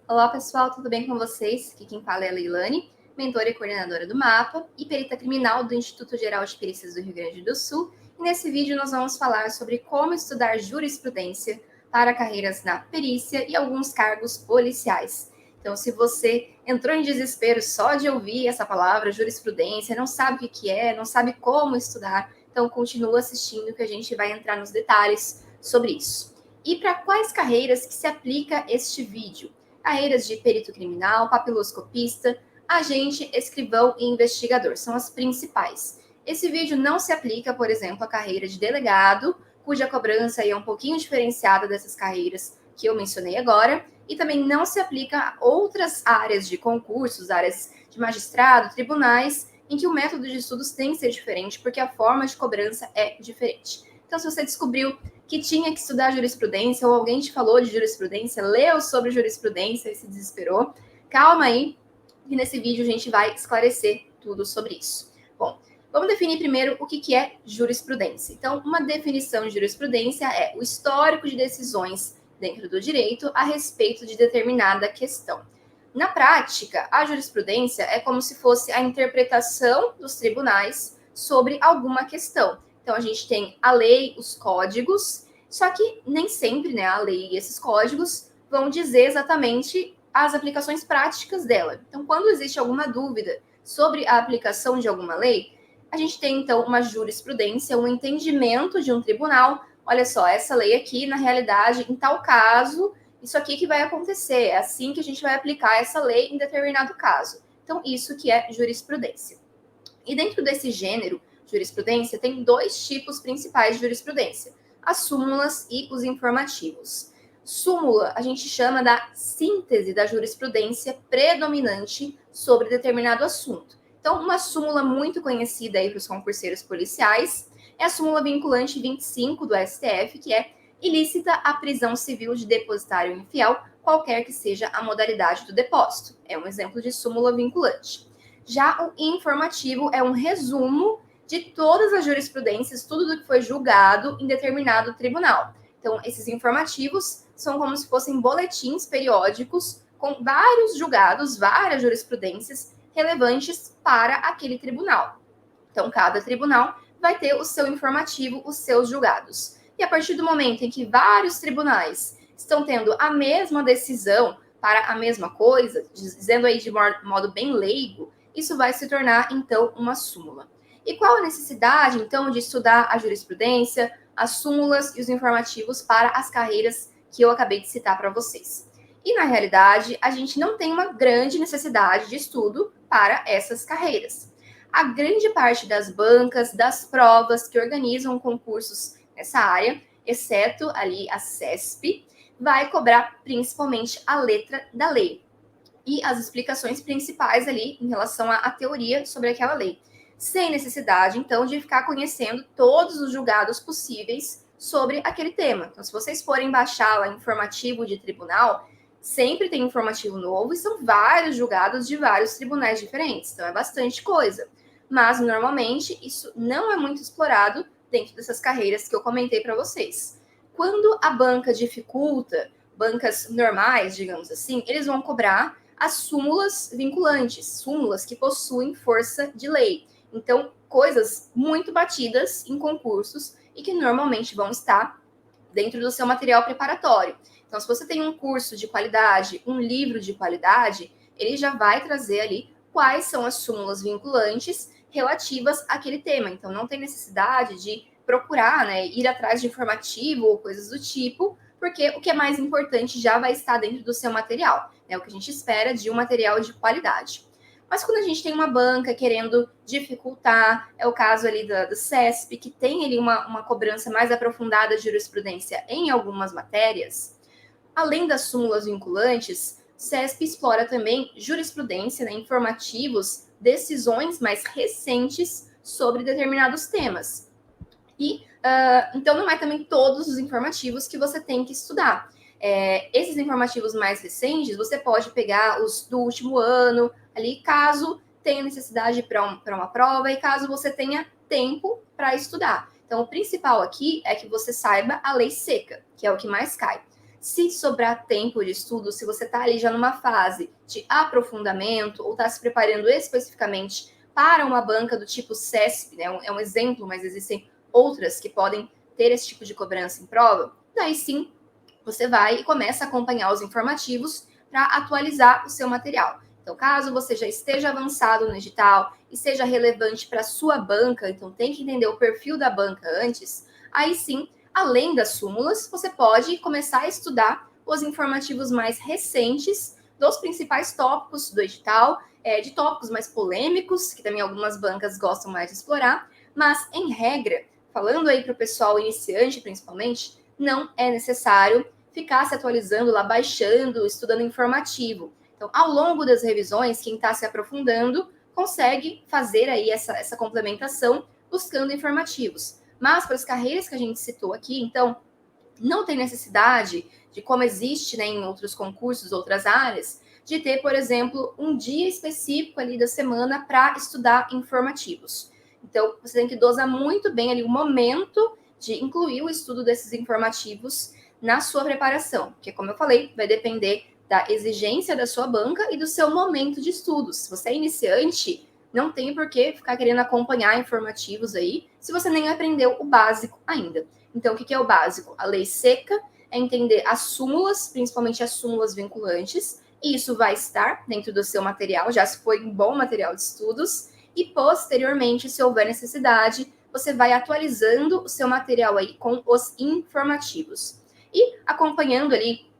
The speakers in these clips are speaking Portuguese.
Olá, pessoal, tudo bem com vocês? Aqui quem fala é a Leilane, mentora e coordenadora do MAPA e perita criminal do Instituto Geral de Perícias do Rio Grande do Sul. E nesse vídeo nós vamos falar sobre como estudar jurisprudência para carreiras na perícia e alguns cargos policiais. Então, se você entrou em desespero só de ouvir essa palavra, jurisprudência, não sabe o que é, não sabe como estudar, então continua assistindo que a gente vai entrar nos detalhes sobre isso. E para quais carreiras que se aplica este vídeo? Carreiras de perito criminal, papiloscopista, agente, escrivão e investigador. São as principais. Esse vídeo não se aplica, por exemplo, à carreira de delegado, cuja cobrança aí é um pouquinho diferenciada dessas carreiras que eu mencionei agora, e também não se aplica a outras áreas de concursos, áreas de magistrado, tribunais, em que o método de estudos tem que ser diferente, porque a forma de cobrança é diferente. Então, se você descobriu que tinha que estudar jurisprudência, ou alguém te falou de jurisprudência, leu sobre jurisprudência e se desesperou, calma aí, que nesse vídeo a gente vai esclarecer tudo sobre isso. Bom, vamos definir primeiro o que é jurisprudência. Então, uma definição de jurisprudência é o histórico de decisões dentro do direito a respeito de determinada questão. Na prática, a jurisprudência é como se fosse a interpretação dos tribunais sobre alguma questão. Então, a gente tem a lei, os códigos, só que nem sempre, né, a lei e esses códigos vão dizer exatamente as aplicações práticas dela. Então, quando existe alguma dúvida sobre a aplicação de alguma lei, a gente tem, então, uma jurisprudência, um entendimento de um tribunal. Olha só, essa lei aqui, na realidade, em tal caso, isso aqui que vai acontecer. É assim que a gente vai aplicar essa lei em determinado caso. Então, isso que é jurisprudência. E dentro desse gênero, jurisprudência, tem dois tipos principais de jurisprudência: as súmulas e os informativos. Súmula a gente chama da síntese da jurisprudência predominante sobre determinado assunto. Então, uma súmula muito conhecida aí para os concurseiros policiais é a súmula vinculante 25 do STF, que é ilícita a prisão civil de depositário infiel, qualquer que seja a modalidade do depósito. É um exemplo de súmula vinculante. Já o informativo é um resumo de todas as jurisprudências, tudo do que foi julgado em determinado tribunal. Então, esses informativos são como se fossem boletins periódicos com vários julgados, várias jurisprudências relevantes para aquele tribunal. Então, cada tribunal vai ter o seu informativo, os seus julgados. E a partir do momento em que vários tribunais estão tendo a mesma decisão para a mesma coisa, dizendo aí de modo bem leigo, isso vai se tornar, então, uma súmula. E qual a necessidade, então, de estudar a jurisprudência, as súmulas e os informativos para as carreiras que eu acabei de citar para vocês? E, na realidade, a gente não tem uma grande necessidade de estudo para essas carreiras. A grande parte das bancas, das provas que organizam concursos nessa área, exceto ali a CESP, vai cobrar principalmente a letra da lei e as explicações principais ali em relação à teoria sobre aquela lei, sem necessidade, então, de ficar conhecendo todos os julgados possíveis sobre aquele tema. Então, se vocês forem baixar lá informativo de tribunal, sempre tem informativo novo e são vários julgados de vários tribunais diferentes, então é bastante coisa. Mas, normalmente, isso não é muito explorado dentro dessas carreiras que eu comentei para vocês. Quando a banca dificulta, bancas normais, digamos assim, eles vão cobrar as súmulas vinculantes, súmulas que possuem força de lei. Então, coisas muito batidas em concursos e que normalmente vão estar dentro do seu material preparatório. Então, se você tem um curso de qualidade, um livro de qualidade, ele já vai trazer ali quais são as súmulas vinculantes relativas àquele tema. Então, não tem necessidade de procurar, né, ir atrás de informativo ou coisas do tipo, porque o que é mais importante já vai estar dentro do seu material, né? O que a gente espera de um material de qualidade. Mas quando a gente tem uma banca querendo dificultar, é o caso ali do CESP, que tem ali uma cobrança mais aprofundada de jurisprudência em algumas matérias, além das súmulas vinculantes, CESP explora também jurisprudência, né, informativos, decisões mais recentes sobre determinados temas. E então não é também todos os informativos que você tem que estudar. Esses informativos mais recentes, você pode pegar os do último ano, ali, caso tenha necessidade para uma prova e caso você tenha tempo para estudar. Então, o principal aqui é que você saiba a lei seca, que é o que mais cai. Se sobrar tempo de estudo, se você está ali já numa fase de aprofundamento ou está se preparando especificamente para uma banca do tipo CESP, né? É um exemplo, mas existem outras que podem ter esse tipo de cobrança em prova, daí sim você vai e começa a acompanhar os informativos para atualizar o seu material. Então, caso você já esteja avançado no edital e seja relevante para a sua banca, então tem que entender o perfil da banca antes, aí sim, além das súmulas, você pode começar a estudar os informativos mais recentes dos principais tópicos do edital, de tópicos mais polêmicos, que também algumas bancas gostam mais de explorar, mas, em regra, falando aí para o pessoal iniciante principalmente, não é necessário ficar se atualizando lá, baixando, estudando informativo. Então, ao longo das revisões, quem está se aprofundando consegue fazer aí essa complementação buscando informativos. Mas para as carreiras que a gente citou aqui, então, não tem necessidade de, como existe, né, em outros concursos, outras áreas, de ter, por exemplo, um dia específico ali da semana para estudar informativos. Então, você tem que dosar muito bem ali o momento de incluir o estudo desses informativos na sua preparação, porque, como eu falei, vai depender da exigência da sua banca e do seu momento de estudos. Se você é iniciante, não tem por que ficar querendo acompanhar informativos aí, se você nem aprendeu o básico ainda. Então, o que é o básico? A lei seca é entender as súmulas, principalmente as súmulas vinculantes, e isso vai estar dentro do seu material, já se foi um bom material de estudos, e posteriormente, se houver necessidade, você vai atualizando o seu material aí com os informativos. E acompanhando ali,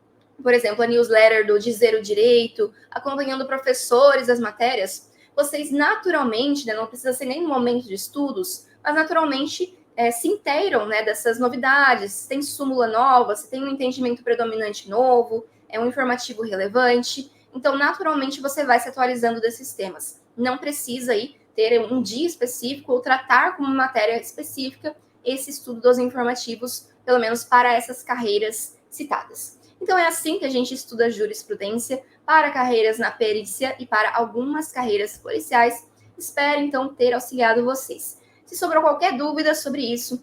por exemplo, a newsletter do Dizer o Direito, acompanhando professores das matérias, vocês naturalmente, né, não precisa ser nem no momento de estudos, mas naturalmente se inteiram, né, dessas novidades, se tem súmula nova, se tem um entendimento predominante novo, é um informativo relevante. Então, naturalmente, você vai se atualizando desses temas. Não precisa aí ter um dia específico ou tratar como matéria específica esse estudo dos informativos, pelo menos para essas carreiras citadas. Então, é assim que a gente estuda jurisprudência para carreiras na perícia e para algumas carreiras policiais. Espero, então, ter auxiliado vocês. Se sobrou qualquer dúvida sobre isso,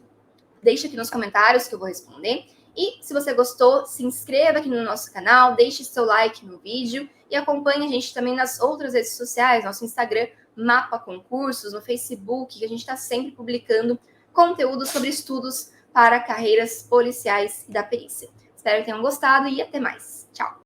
deixe aqui nos comentários que eu vou responder. E se você gostou, se inscreva aqui no nosso canal, deixe seu like no vídeo e acompanhe a gente também nas outras redes sociais, nosso Instagram, Mapa Concursos, no Facebook, que a gente está sempre publicando conteúdo sobre estudos para carreiras policiais e da perícia. Espero que tenham gostado e até mais. Tchau!